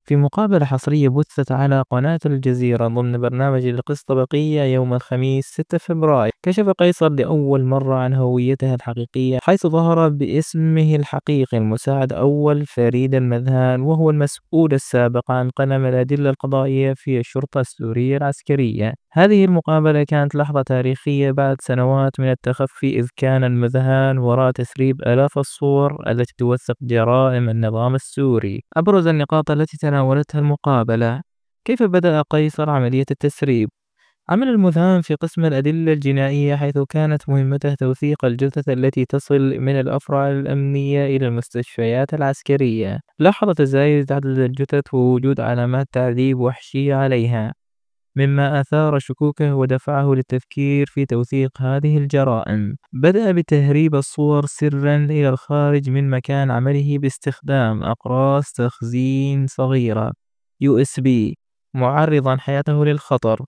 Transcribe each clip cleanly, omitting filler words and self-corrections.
في مقابلة حصرية بثت على قناة الجزيرة ضمن برنامج القسط بقية يوم الخميس 6 فبراير، كشف قيصر لأول مرة عن هويته الحقيقية، حيث ظهر باسمه الحقيقي المساعد أول فريد المذهان، وهو المسؤول السابق عن قلم الأدلة القضائية في الشرطة السورية العسكرية. هذه المقابلة كانت لحظة تاريخية بعد سنوات من التخفي، إذ كان المذهان وراء تسريب آلاف الصور التي توثق جرائم النظام السوري. أبرز النقاط التي تناولتها المقابلة: كيف بدأ قيصر عملية التسريب؟ عمل المذهان في قسم الأدلة الجنائية، حيث كانت مهمته توثيق الجثث التي تصل من الأفرع الأمنية إلى المستشفيات العسكرية. لاحظ تزايد عدد الجثث ووجود علامات تعذيب وحشية عليها، مما أثار شكوكه ودفعه للتفكير في توثيق هذه الجرائم. بدأ بتهريب الصور سرًا إلى الخارج من مكان عمله باستخدام أقراص تخزين صغيرة USB، معرضًا حياته للخطر.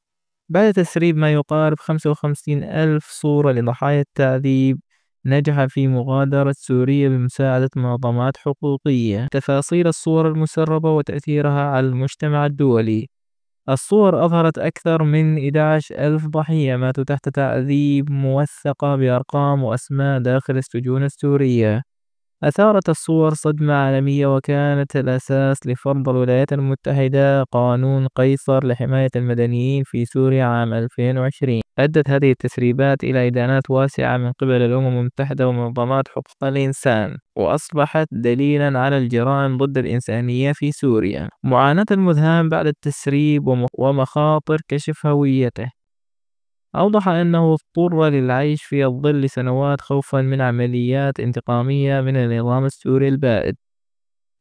بعد تسريب ما يقارب 55,000 صورة لضحايا التعذيب، نجح في مغادرة سوريا بمساعدة منظمات حقوقية. تفاصيل الصور المسربة وتأثيرها على المجتمع الدولي: الصور أظهرت أكثر من 11,000 ضحية ماتوا تحت تعذيب، موثقة بأرقام وأسماء داخل السجون السورية. أثارت الصور صدمة عالمية، وكانت الأساس لفرض الولايات المتحدة قانون قيصر لحماية المدنيين في سوريا عام 2020. أدت هذه التسريبات إلى إدانات واسعة من قبل الأمم المتحدة ومنظمات حقوق الإنسان، وأصبحت دليلاً على الجرائم ضد الإنسانية في سوريا. معاناة المذهان بعد التسريب ومخاطر كشف هويته: أوضح أنه اضطر للعيش في الظل سنوات خوفًا من عمليات انتقامية من النظام السوري البائد.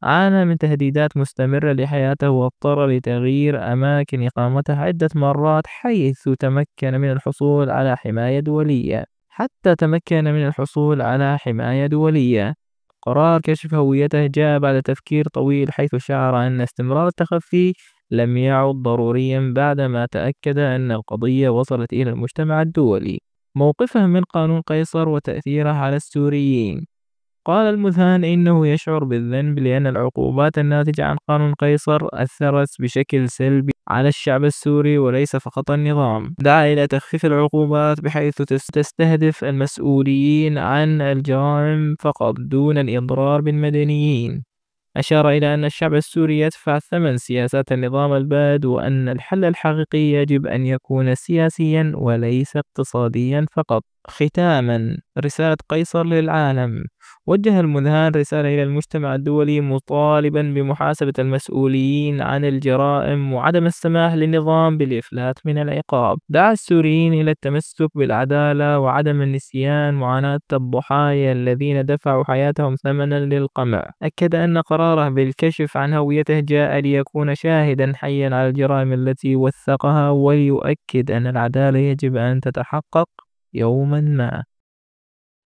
عانى من تهديدات مستمرة لحياته، واضطر لتغيير أماكن إقامته عدة مرات، حيث تمكن من الحصول على حماية دولية. قرار كشف هويته جاء بعد تفكير طويل، حيث شعر أن استمرار التخفي لم يعد ضروريًا بعدما تأكد أن القضية وصلت إلى المجتمع الدولي. موقفه من قانون قيصر وتأثيره على السوريين: قال المذهان إنه يشعر بالذنب لأن العقوبات الناتجة عن قانون قيصر أثرت بشكل سلبي على الشعب السوري وليس فقط النظام. دعا إلى تخفيف العقوبات بحيث تستهدف المسؤولين عن الجرائم فقط دون الإضرار بالمدنيين. أشار إلى أن الشعب السوري يدفع ثمن سياسات النظام البائد، وأن الحل الحقيقي يجب أن يكون سياسيًا وليس اقتصاديًا فقط. ختامًا، رسالة قيصر للعالم: وجه المذهان رسالة إلى المجتمع الدولي مطالبًا بمحاسبة المسؤولين عن الجرائم وعدم السماح للنظام بالإفلات من العقاب. دعا السوريين إلى التمسك بالعدالة وعدم النسيان معاناة الضحايا الذين دفعوا حياتهم ثمنًا للقمع. أكد أن قراره بالكشف عن هويته جاء ليكون شاهدًا حيًّا على الجرائم التي وثقها، وليؤكد أن العدالة يجب أن تتحقق يومًا ما.